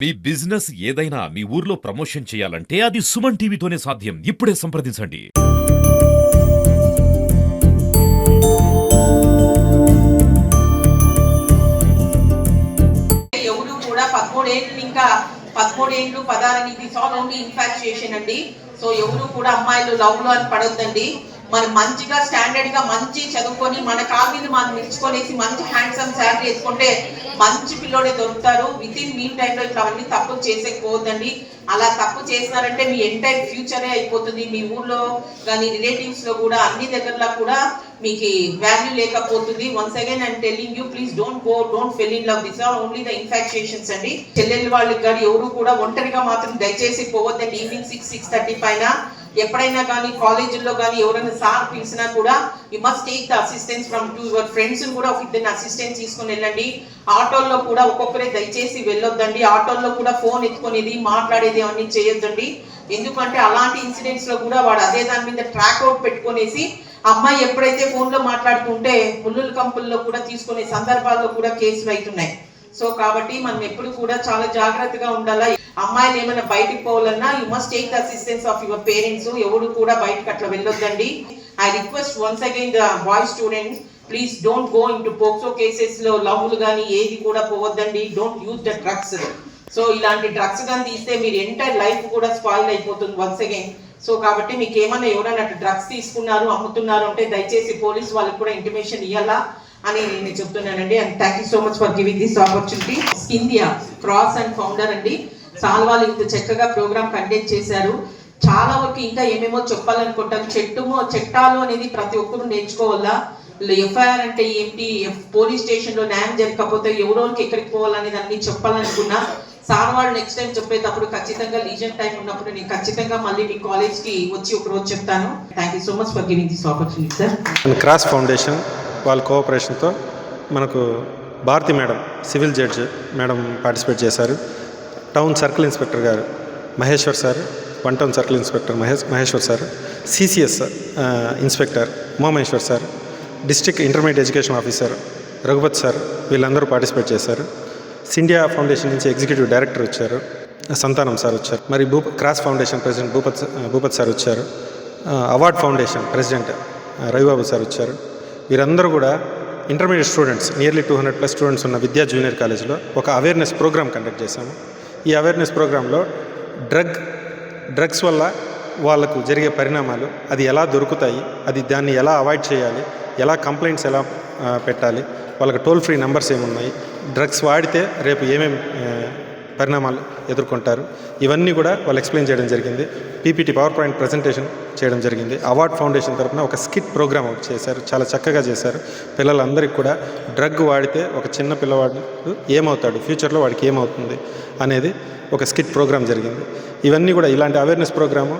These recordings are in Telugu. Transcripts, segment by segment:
మీ బిజినెస్ ఏదైనా మీ ఊర్లో ప్రమోషన్ చేయాలంటే అది సుమన్ టీవీతోనే సాధ్యం. ఇప్పుడే సంప్రదించండి. ఎవరు కూడా 13 ఏళ్ళు ఇంకా 13 ఏళ్ళు 16 ఇది సాల్ ఓన్లీ ఇన్ఫాక్చుయేషన్ అండి. సో ఎవరు కూడా అమ్మాయిలు లవ్ లో అని పడొద్దండి. మనం మంచిగా స్టాండర్డ్ గా మంచి చదువుకొని మన కాళ్ళ మీద మనం నిల్చుకొనేసి మంచి హ్యాండ్సమ్ శాలరీ వేసుకుంటే మంచి పిల్లోడే దొరుకుతారు. విత్ ఇన్ మీన్ టైంలో ఇట్లా అవన్నీ తప్పు చేసేకపోవద్దండి. అలా తప్పు చేసినారంటే మీ ఎంటైర్ ఫ్యూచరే అయిపోతుంది. మీ ఊర్లో కానీ రిలేటివ్స్ లో కూడా అన్ని దగ్గరలో కూడా మీకు వాల్యూ లేకపోతుంది. Once again I'm telling you, please don't fell in love. This are only the infatuations అండి. చెల్లెళ్ళ వాళ్ళకి కానీ ఎవరు కూడా ఒంటరిగా మాత్రం దయచేసి పోవద్దండి. ఈవినింగ్ 6-6:30 పైన ఎప్పుడైనా కానీ కాలేజీల్లో కానీ ఎవరైనా సార్ పిలిచినా కూడా you must take the assistance from your friends కూడా ఒక ఇద్దరిని అసిస్టెన్స్ తీసుకుని వెళ్ళండి. ఆటోల్లో కూడా ఒక్కొక్కరే దయచేసి వెళ్ళొద్దండి. ఆటోల్లో కూడా ఫోన్ ఎత్తుకునేది మాట్లాడేది అవన్నీ చేయొద్దండి. ఎందుకంటే అలాంటి ఇన్సిడెంట్స్ లో కూడా వాడు అదే దాని మీద ట్రాక్ అవుట్ పెట్టుకునేసి అమ్మాయి ఎప్పుడైతే ఫోన్ లో మాట్లాడుతుంటే ముల్లుల కంపుల్లో కూడా తీసుకునే సందర్భాల్లో కూడా కేసులు అవుతున్నాయి. సో కాబట్టి మనం ఎప్పుడు కూడా చాలా జాగ్రత్తగా ఉండాలా. అమ్మాయిలు ఏమైనా బయటికి పోవాలన్నా you must take the assistance of your parents. ఎవరు కూడా బయటకు అట్లా వెళ్ళొద్దండి. I request once again the boy students, please don't go into POCSO cases లో లవ్లు కానీ ఏది కూడా పోవద్దండి. Don't use the drugs. So ఇలాంటి డ్రగ్స్ కానీ తీస్తే మీరు ఎంటైర్ లైఫ్ కూడా స్పాయిల్ అయిపోతుంది వన్స్ అగైన్. సో కాబట్టి మీకు ఏమైనా ఎవరైనా డ్రగ్స్ తీసుకున్నారు అమ్ముతున్నారు అంటే దయచేసి పోలీస్ వాళ్ళకి కూడా ఇంటిమేషన్ ఇవ్వాలా అని నేను చెప్తున్నానండి. And thank you so much for giving this opportunity. India cross and founder అండి. చాలా వాళ్ళు ఇంత చక్కగా ప్రోగ్రామ్ కండక్ట్ చేశారు. చాలా వరకు ఇంకా ఏమేమో చెప్పాలనుకుంటారు. చట్టాలు అనేది ప్రతి ఒక్కరు నేర్చుకోవాలా. ఎఫ్ఐఆర్ అంటే ఏంటి, పోలీస్ స్టేషన్ లో న్యాయం జరగకపోతే ఎవరోకి ఎక్కడికి పోవాలనేది అన్ని చెప్పాలనుకున్నా. సార్ వాళ్ళు నెక్స్ట్ టైం చెప్పేటప్పుడు ఖచ్చితంగా లీజన్ టైం ఉన్నప్పుడు నేను ఖచ్చితంగా మళ్ళీ మీ కాలేజ్ కి వచ్చి ఒక రోజు చెప్తాను. Thank you so much for giving this opportunity sir. Cross Foundation వాళ్ళ కోఆపరేషన్తో మనకు Bharathi madam, civil judge madam participate చేశారు. టౌన్ సర్కిల్ ఇన్స్పెక్టర్ గారు Maheshwar sir, 1 town circle inspector Maheshwar sir, CCS inspector Umamaheshwar sir, district intermediate education officer Raghupathi sir, వీళ్ళందరూ పార్టిసిపేట్ చేశారు. సిండియా ఫౌండేషన్ నుంచి ఎగ్జిక్యూటివ్ డైరెక్టర్ వచ్చారు, సంతానం సార్ వచ్చారు. మరి Cross Foundation president Bhupath sir వచ్చారు. Award foundation president Ravibabu sir వచ్చారు. వీరందరూ కూడా ఇంటర్మీడియట్ స్టూడెంట్స్, నియర్లీ 200+ స్టూడెంట్స్ ఉన్న విద్యా జూనియర్ కాలేజ్లో ఒక అవేర్నెస్ ప్రోగ్రామ్ కండక్ట్ చేశాము. ఈ అవేర్నెస్ ప్రోగ్రాంలో డ్రగ్స్ వల్ల వాళ్ళకు జరిగే పరిణామాలు, అది ఎలా దొరుకుతాయి, అది దాన్ని ఎలా అవాయిడ్ చేయాలి, ఎలా కంప్లైంట్స్ ఎలా పెట్టాలి, వాళ్ళకి టోల్ ఫ్రీ నెంబర్స్ ఏమున్నాయి, డ్రగ్స్ వాడితే రేపు ఏమేమి పరిణామాలు ఎదుర్కొంటారు, ఇవన్నీ కూడా వాళ్ళు ఎక్స్ప్లెయిన్ చేయడం జరిగింది. పీపీటీ పవర్ పాయింట్ ప్రజెంటేషన్ చేయడం జరిగింది. అవార్డ్ ఫౌండేషన్ తరఫున ఒక స్కిట్ ప్రోగ్రామ్ ఒకటి చేశారు, చాలా చక్కగా చేశారు. పిల్లలందరికీ కూడా డ్రగ్ వాడితే ఒక చిన్న పిల్లవాడు ఏమవుతాడు, ఫ్యూచర్లో వాడికి ఏమవుతుంది అనేది ఒక స్కిట్ ప్రోగ్రామ్ జరిగింది. ఇవన్నీ కూడా ఇలాంటి అవేర్నెస్ ప్రోగ్రాము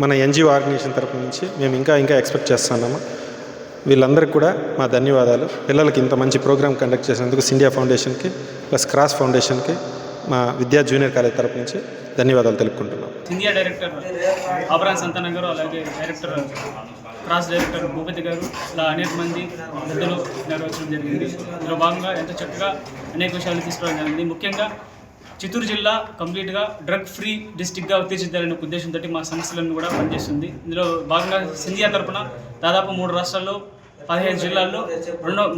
మన ఎన్జిఓ ఆర్గనైజేషన్ తరఫు నుంచి మేము ఇంకా ఎక్స్పెక్ట్ చేస్తున్నాము. వీళ్ళందరికీ కూడా మా ధన్యవాదాలు. పిల్లలకి ఇంత మంచి ప్రోగ్రామ్ కండక్ట్ చేసినందుకు సిండియా ఫౌండేషన్కి ప్లస్ క్రాస్ ఫౌండేషన్కి మా విద్యా జూనియర్ కాలేజ్ తరపు నుంచి ధన్యవాదాలు తెలుపుకుంటున్నాం. ఇండియా డైరెక్టర్ ఆభరాన్ సంతానం గారు, అలాగే డైరెక్టర్ క్రాస్ డైరెక్టర్ భూపతి గారు, ఇలా అనేక మంది పెద్దలు నిర్వహించడం జరిగింది. ఇందులో భాగంగా ఎంతో చక్కగా అనేక విషయాలు తీసుకోవడం జరిగింది. ముఖ్యంగా చిత్తూరు జిల్లా కంప్లీట్గా డ్రగ్ ఫ్రీ డిస్టిక్గా తీర్చిదిద్దాలనే ఉద్దేశంతో మా సమస్యలను కూడా పనిచేస్తుంది. ఇందులో భాగంగా సింధియా తరపున దాదాపు 3 రాష్ట్రాల్లో 15 జిల్లాల్లో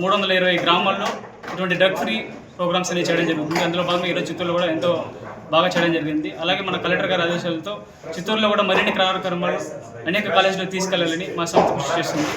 320 గ్రామాల్లో ఇటువంటి డ్రగ్ ఫ్రీ ప్రోగ్రామ్స్ అనేవి చేయడం జరుగుతుంది. అందులో భాగంగా ఈరోజు చిత్తూరులో కూడా ఎంతో బాగా చేయడం జరిగింది. అలాగే మన కలెక్టర్ గారి ఆదేశాలతో చిత్తూరులో కూడా మరిన్ని కార్యక్రమాలు అనేక కాలేజీలో తీసుకెళ్లాలని మా సంస్థ కృషి చేస్తుంది.